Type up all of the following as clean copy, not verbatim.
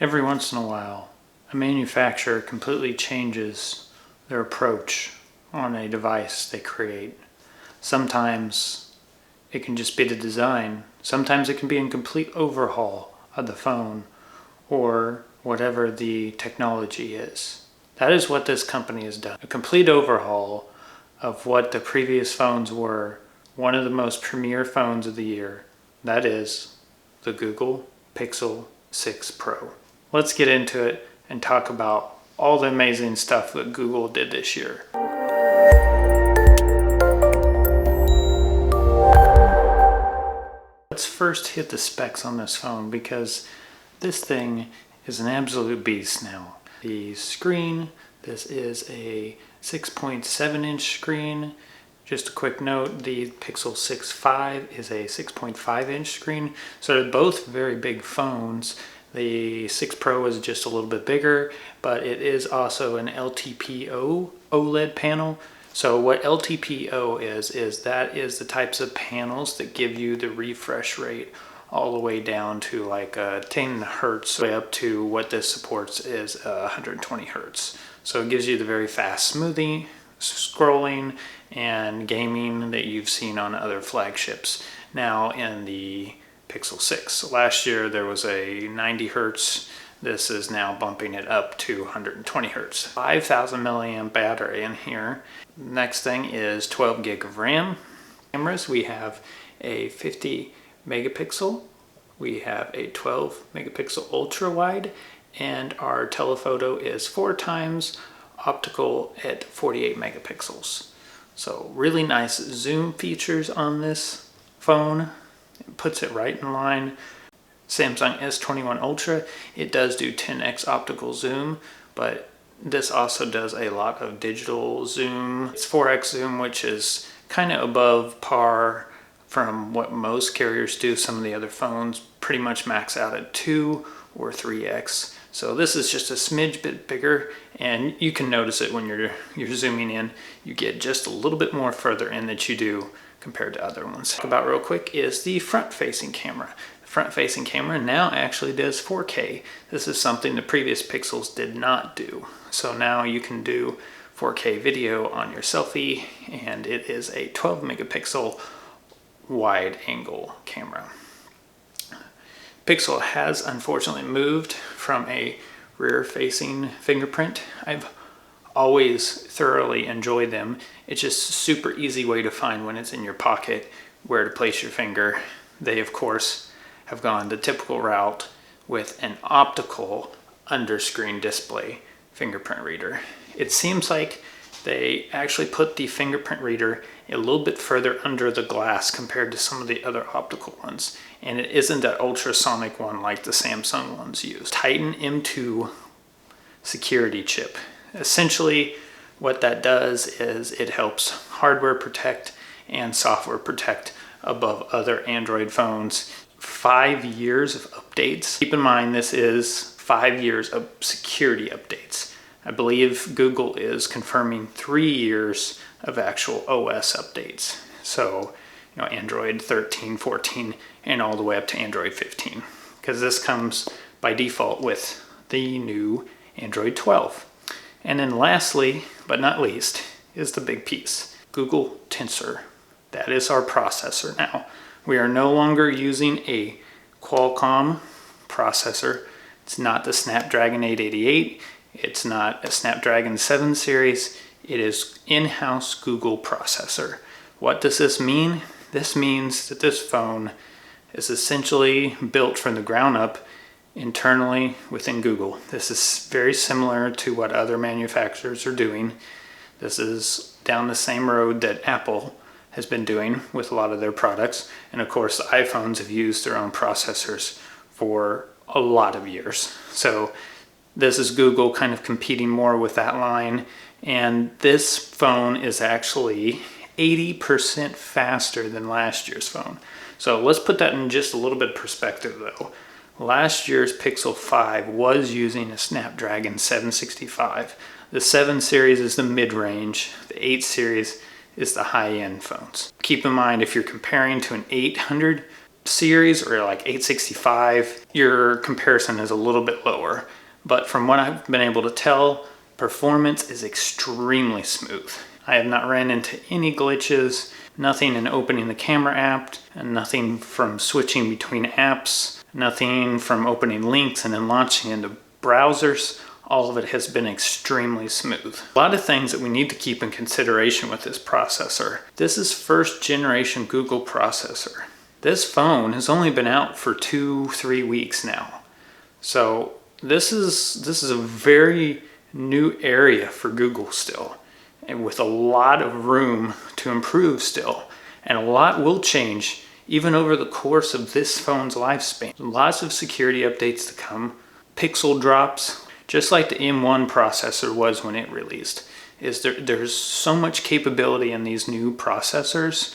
Every once in a while, a manufacturer completely changes their approach on a device they create. Sometimes it can just be the design. Sometimes it can be a complete overhaul of the phone or whatever the technology is. That is what this company has done. A complete overhaul of what the previous phones were. One of the most premier phones of the year. That is the Google Pixel 6 Pro. Let's get into it and talk about all the amazing stuff that Google did this year. Let's first hit the specs on this phone because this thing is an absolute beast now. The screen, this is a 6.7 inch screen. Just a quick note, the Pixel 6.5 is a 6.5 inch screen. So they're both very big phones. The 6 Pro is just a little bit bigger, but it is also an LTPO OLED panel. So what LTPO is that is the types of panels that give you the refresh rate all the way down to like 10 hertz, way up to what this supports is 120 hertz. So it gives you the very fast smoothing, scrolling, and gaming that you've seen on other flagships. Now in the Pixel 6, last year there was a 90 hertz. This is now bumping it up to 120 hertz. 5,000 milliamp battery in here. Next thing is 12 gig of RAM. Cameras, we have a 50 megapixel, we have a 12 megapixel ultra wide, and our telephoto is 4 times optical at 48 megapixels. So really nice zoom features on this phone. It puts it right in line. Samsung S21 Ultra, it does do 10x optical zoom, but this also does a lot of digital zoom. It's 4x zoom, which is kind of above par from what most carriers do. Some of the other phones pretty much max out at 2 or 3x. So this is just a smidge bit bigger, and you can notice it when you're zooming in. You get just a little bit more further in that you do compared to other ones. Talk about real quick is the front-facing camera. The front-facing camera now actually does 4K. This is something the previous Pixels did not do. So now you can do 4K video on your selfie, and it is a 12 megapixel wide angle camera. Pixel has unfortunately moved from a rear facing fingerprint. I've always thoroughly enjoyed them. It's just a super easy way to find when it's in your pocket where to place your finger. They of course have gone the typical route with an optical under-screen display fingerprint reader. It seems like they actually put the fingerprint reader a little bit further under the glass compared to some of the other optical ones. And it isn't that ultrasonic one like the Samsung ones use. Titan M2 security chip. Essentially what that does is it helps hardware protect and software protect above other Android phones. 5 years of updates. Keep in mind this is 5 years of security updates. I believe Google is confirming 3 years of actual OS updates. So, Android 13, 14, and all the way up to Android 15. Because this comes by default with the new Android 12. And then lastly, but not least, is the big piece. Google Tensor. That is our processor now. We are no longer using a Qualcomm processor. It's not the Snapdragon 888. It's not a Snapdragon 7 series. It is in-house Google processor. What does this mean? This means that this phone is essentially built from the ground up internally within Google. This is very similar to what other manufacturers are doing. This is down the same road that Apple has been doing with a lot of their products. And of course, the iPhones have used their own processors for a lot of years. So this is Google kind of competing more with that line. And this phone is actually 80% faster than last year's phone. So let's put that in just a little bit of perspective though. Last year's Pixel 5 was using a Snapdragon 765. The 7 series is the mid-range. The 8 series is the high-end phones. Keep in mind if you're comparing to an 800 series or like 865, your comparison is a little bit lower. But from what I've been able to tell, performance is extremely smooth. I have not ran into any glitches, nothing in opening the camera app, and nothing from switching between apps, nothing from opening links and then launching into browsers. All of it has been extremely smooth. A lot of things that we need to keep in consideration with this processor. This is first generation Google processor. This phone has only been out for 2-3 weeks now. So this is a very new area for Google still, and with a lot of room to improve still. And a lot will change even over the course of this phone's lifespan. Lots of security updates to come, pixel drops, just like the M1 processor was when it released. There's so much capability in these new processors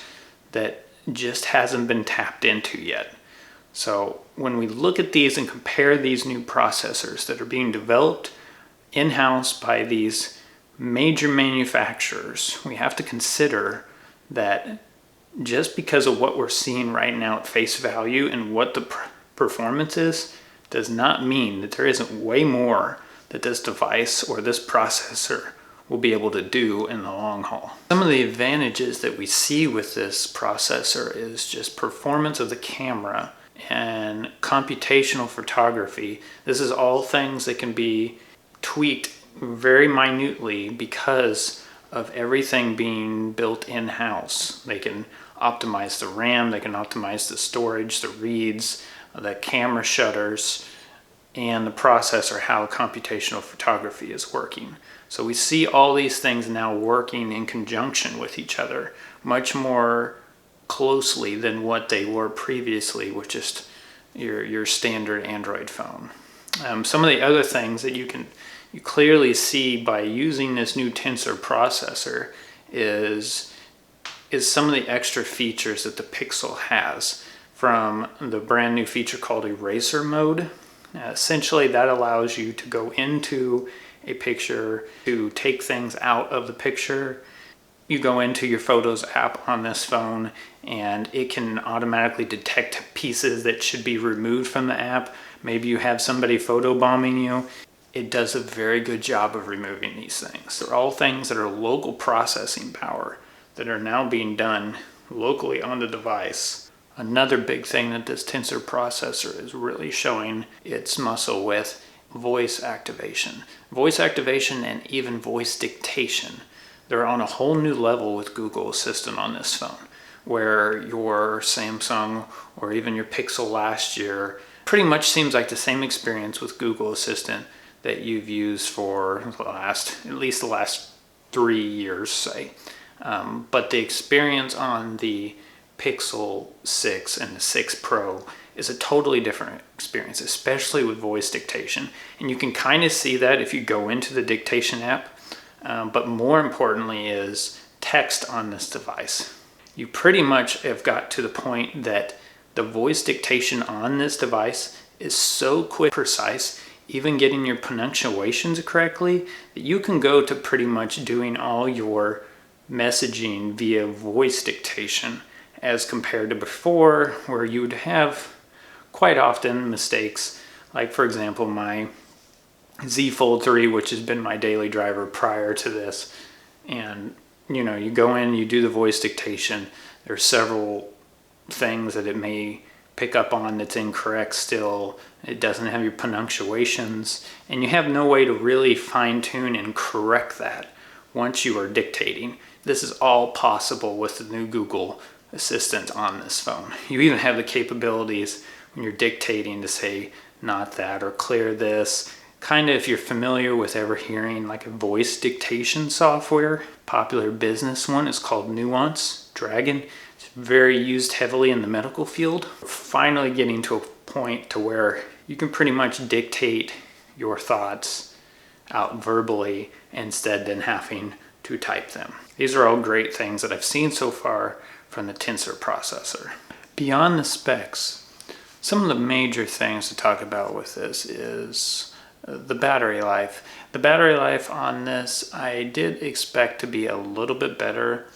that just hasn't been tapped into yet. So when we look at these and compare these new processors that are being developed in-house by these major manufacturers, we have to consider that just because of what we're seeing right now at face value and what the performance is, does not mean that there isn't way more that this device or this processor will be able to do in the long haul. Some of the advantages that we see with this processor is just performance of the camera and computational photography. This is all things that can be tweaked very minutely because of everything being built in-house. They can optimize the RAM, they can optimize the storage, the reads, the camera shutters, and the processor, how computational photography is working. So we see all these things now working in conjunction with each other much more closely than what they were previously with just your standard Android phone. Some of the other things that you clearly see by using this new Tensor processor is some of the extra features that the Pixel has, from the brand new feature called Eraser Mode. Essentially, that allows you to go into a picture to take things out of the picture. You go into your Photos app on this phone and it can automatically detect pieces that should be removed from the app. Maybe you have somebody photobombing you. It does a very good job of removing these things. They're all things that are local processing power that are now being done locally on the device. Another big thing that this Tensor processor is really showing its muscle with: voice activation. Voice activation and even voice dictation. They're on a whole new level with Google Assistant on this phone, where your Samsung or even your Pixel last year pretty much seems like the same experience with Google Assistant that you've used for at least the last 3 years, say. But the experience on the Pixel 6 and the 6 Pro is a totally different experience, especially with voice dictation. And you can kind of see that if you go into the dictation app, but more importantly is text on this device. You pretty much have got to the point that the voice dictation on this device is so quick, precise, even getting your pronunciations correctly, that you can go to pretty much doing all your messaging via voice dictation, as compared to before, where you would have quite often mistakes. Like, for example, my Z Fold 3, which has been my daily driver prior to this, and you go in, you do the voice dictation, there's several things that it may pick up on that's incorrect still. It doesn't have your pronunciations, and you have no way to really fine-tune and correct that once you are dictating. This is all possible with the new Google Assistant on this phone. You even have the capabilities when you're dictating to say not that or clear this. Kind of, if you're familiar with ever hearing like a voice dictation software, popular business one is called Nuance Dragon. It's very used heavily in the medical field. We're finally getting to a point to where you can pretty much dictate your thoughts out verbally instead than having to type them. These are all great things that I've seen so far from the Tensor processor. Beyond the specs, some of the major things to talk about with this is the battery life. The battery life on this I did expect to be a little bit better,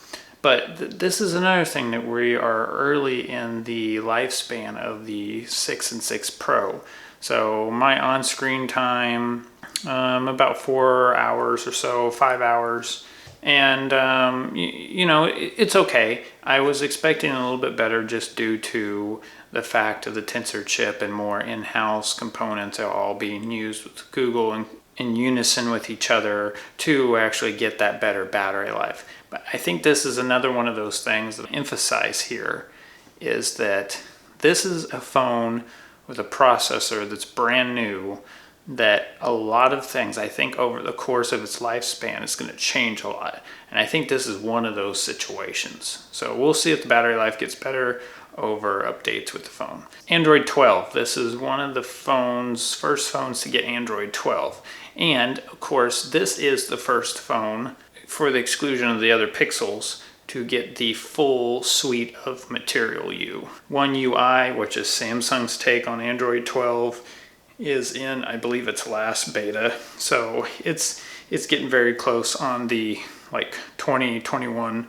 But this is another thing that we are early in the lifespan of the 6 and 6 Pro. So my on-screen time, about 4 hours or so, 5 hours. And, you know, it's okay. I was expecting a little bit better just due to the fact of the Tensor chip and more in-house components are all being used with Google and in unison with each other to actually get that better battery life. But I think this is another one of those things that I emphasize here is that this is a phone with a processor that's brand new, that a lot of things, I think over the course of its lifespan, is going to change a lot. And I think this is one of those situations. So we'll see if the battery life gets better over updates with the phone. Android 12, this is one of the first phones to get Android 12. And of course, this is the first phone, for the exclusion of the other Pixels, to get the full suite of Material You. One UI, which is Samsung's take on Android 12, is in, I believe, its last beta. So it's getting very close on the like 2021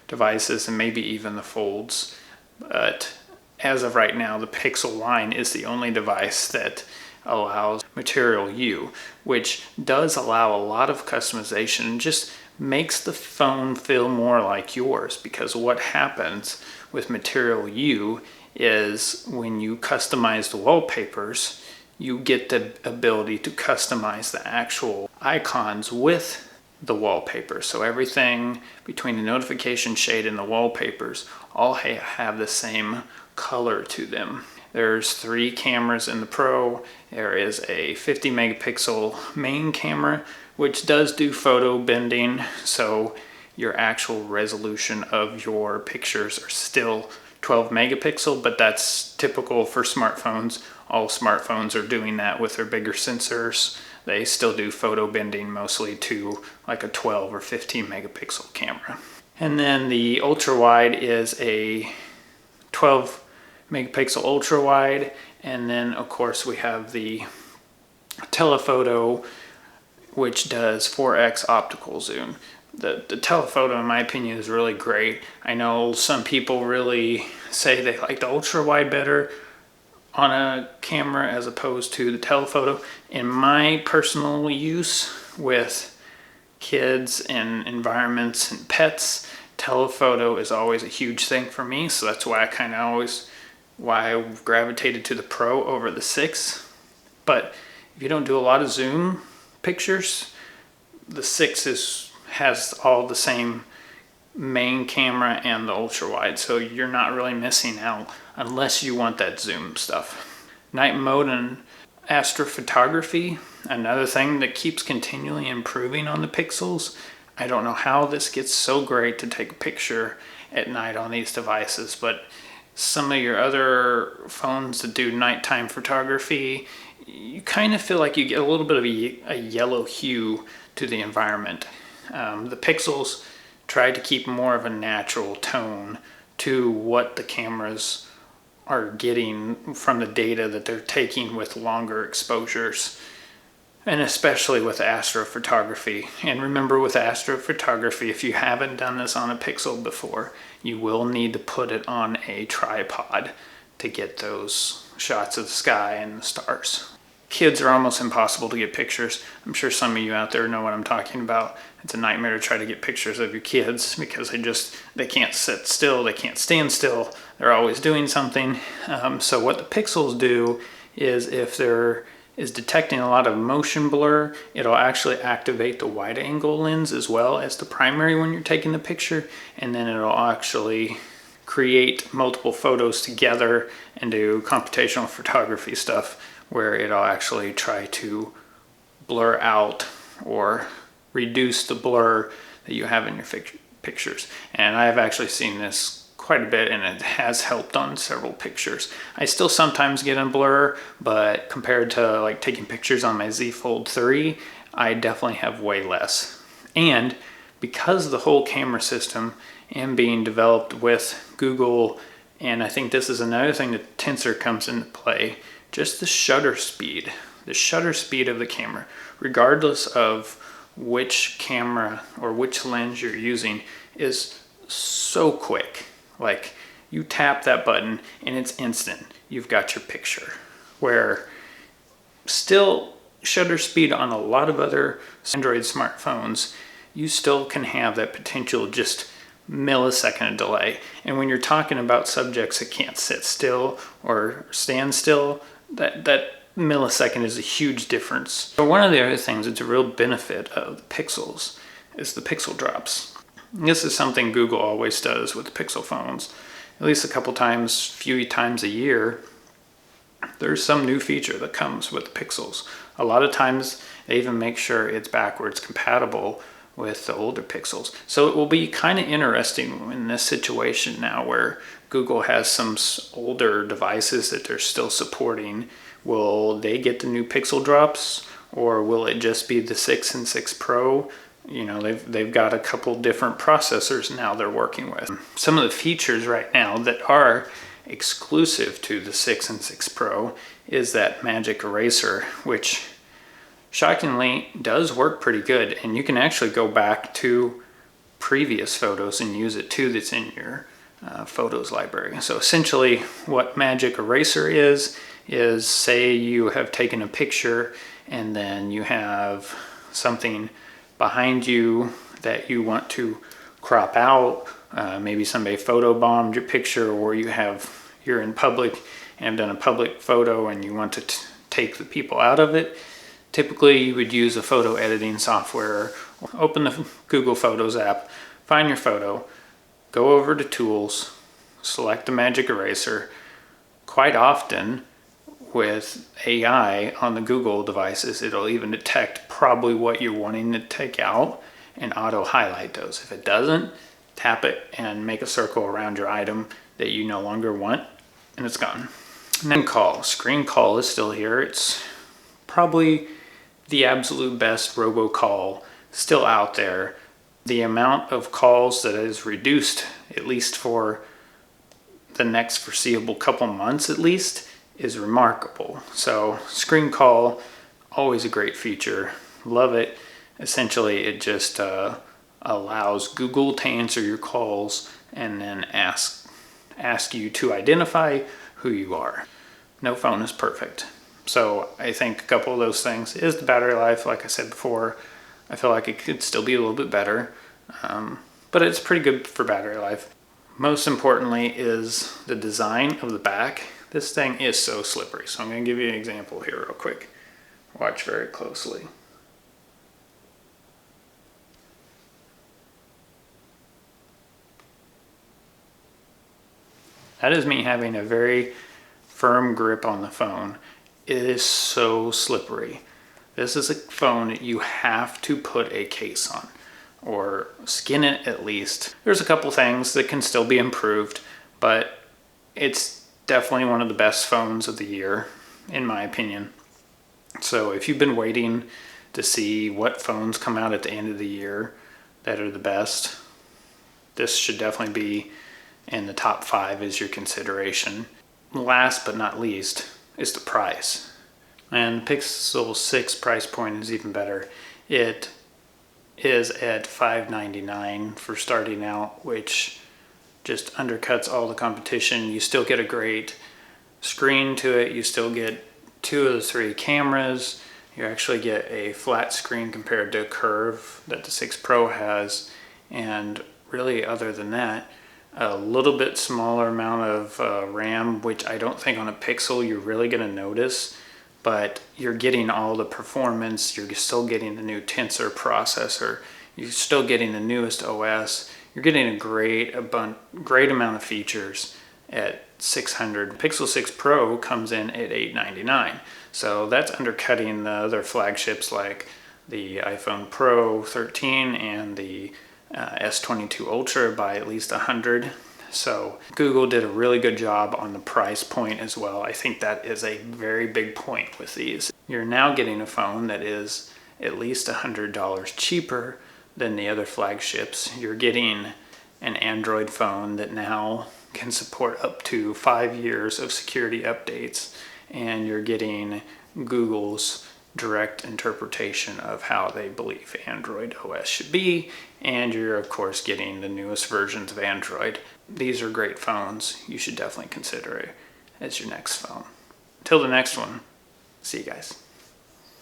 devices and maybe even the folds. But as of right now, the Pixel line is the only device that allows Material You, which does allow a lot of customization and just makes the phone feel more like yours, because what happens with Material You is when you customize the wallpapers, you get the ability to customize the actual icons with the wallpaper. So everything between the notification shade and the wallpapers all have the same color to them. There's 3 cameras in the Pro. There is a 50 megapixel main camera, which does do photo bending, so your actual resolution of your pictures are still 12 megapixel, but that's typical for smartphones. All smartphones are doing that with their bigger sensors. They still do photo bending mostly to like a 12 or 15 megapixel camera. And then the ultra wide is a 12 megapixel ultra wide. And then of course we have the telephoto, which does 4x optical zoom. The telephoto, in my opinion, is really great. I know some people really say they like the ultra wide better on a camera as opposed to the telephoto. In my personal use with kids and environments and pets, telephoto is always a huge thing for me. So that's why I gravitated to the Pro over the 6. But if you don't do a lot of zoom pictures, the 6 has all the same main camera and the ultra wide, so you're not really missing out unless you want that zoom stuff. Night mode and astrophotography, another thing that keeps continually improving on the Pixels. I don't know how this gets so great to take a picture at night on these devices, but some of your other phones that do nighttime photography, you kind of feel like you get a little bit of a yellow hue to the environment. The Pixels tried to keep more of a natural tone to what the cameras are getting from the data that they're taking with longer exposures, and especially with astrophotography. And remember, with astrophotography, if you haven't done this on a Pixel before, you will need to put it on a tripod to get those shots of the sky and the stars. Kids are almost impossible to get pictures. I'm sure some of you out there know what I'm talking about. It's a nightmare to try to get pictures of your kids because they can't sit still, they can't stand still, they're always doing something. So what the Pixels do is, if there is detecting a lot of motion blur, it'll actually activate the wide angle lens as well as the primary when you're taking the picture, and then it'll actually create multiple photos together and do computational photography stuff, where it'll actually try to blur out or reduce the blur that you have in your pictures. And I've actually seen this quite a bit, and it has helped on several pictures. I still sometimes get a blur, but compared to like taking pictures on my Z Fold 3, I definitely have way less. And because the whole camera system and being developed with Google, and I think this is another thing that Tensor comes into play, just the shutter speed of the camera, regardless of which camera or which lens you're using, is so quick. Like, you tap that button and it's instant. You've got your picture. Where still shutter speed on a lot of other Android smartphones, you still can have that potential just millisecond delay. And when you're talking about subjects that can't sit still or stand still, that millisecond is a huge difference. But one of the other things that's a real benefit of the Pixels is the pixel drops. This is something Google always does with Pixel phones. At least a couple times, few times a year, there's some new feature that comes with the Pixels. A lot of times they even make sure it's backwards compatible with the older Pixels. So it will be kind of interesting in this situation now where Google has some older devices that they're still supporting. Will they get the new Pixel drops, or will it just be the 6 and 6 Pro? You know, they've got a couple different processors now they're working with. Some of the features right now that are exclusive to the 6 and 6 Pro is that Magic Eraser, which shockingly does work pretty good, and you can actually go back to previous photos and use it too that's in your photos library. So essentially what Magic Eraser is say you have taken a picture and then you have something behind you that you want to crop out. Maybe somebody photobombed your picture, or you're in public and have done a public photo and you want to take the people out of it. Typically you would use a photo editing software, or open the Google Photos app, find your photo, go over to Tools, select the Magic Eraser. Quite often with AI on the Google devices, it'll even detect probably what you're wanting to take out and auto highlight those. If it doesn't, tap it and make a circle around your item that you no longer want, and it's gone. And then Screen Call is still here. It's probably the absolute best robocall still out there. The amount of calls that is reduced, at least for the next foreseeable couple months at least, is remarkable. So Screen Call, always a great feature. Love it. Essentially, it just allows Google to answer your calls and then ask you to identify who you are. No phone is perfect. So I think a couple of those things is the battery life. Like I said before, I feel like it could still be a little bit better, but it's pretty good for battery life. Most importantly is the design of the back. This thing is so slippery. So I'm going to give you an example here real quick. Watch very closely. That is me having a very firm grip on the phone. It is so slippery. This is a phone that you have to put a case on, or skin it at least. There's a couple things that can still be improved, but it's definitely one of the best phones of the year, in my opinion. So if you've been waiting to see what phones come out at the end of the year that are the best, this should definitely be in the top 5 as your consideration. Last but not least is the price. And the Pixel 6 price point is even better. It is at $599 for starting out, which just undercuts all the competition. You still get a great screen to it. You still get 2 of the 3 cameras. You actually get a flat screen compared to a curve that the 6 Pro has. And really, other than that, a little bit smaller amount of RAM, which I don't think on a Pixel you're really going to notice, but you're getting all the performance. You're still getting the new Tensor processor. You're still getting the newest OS. You're getting a great amount of features at $600. Pixel 6 Pro comes in at $899. So that's undercutting the other flagships like the iPhone Pro 13 and the S22 Ultra by at least 100. So Google did a really good job on the price point as well. I think that is a very big point with these. You're now getting a phone that is at least $100 cheaper than the other flagships. You're getting an Android phone that now can support up to 5 years of security updates, and you're getting Google's direct interpretation of how they believe Android OS should be, and you're of course getting the newest versions of Android. These are great phones. You should definitely consider it as your next phone. Till the next one, see you guys.